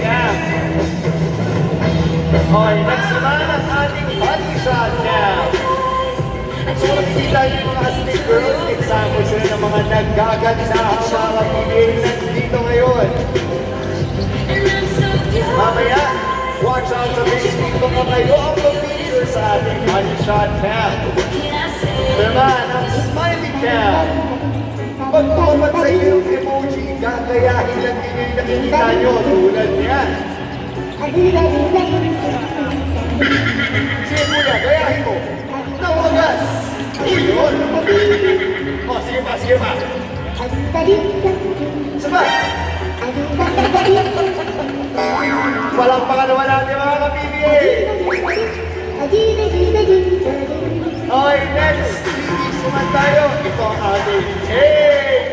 Cam. Okay, next naman ang ating body shot cam. So, nakikita niyo yung mga stick girls, example sila ng mga naggagandahang mga PBA dito ngayon. Mamaya, watch out sa Facebook kung kayo ang pag-feature sa ating body shot cam. Naman, ang smiley cam. Pag tumapat sa iyo yung emoji, gagayahin lang din yung nakikita nyo tulad niyan. Sige kuya, gayahin mo. Nawagas! Yun! O, sige pa, sige pa. Sabay! Walang pangalawa natin mga ka-PBA! Okay, next! Bilis naman tayo. Ito ang ating take!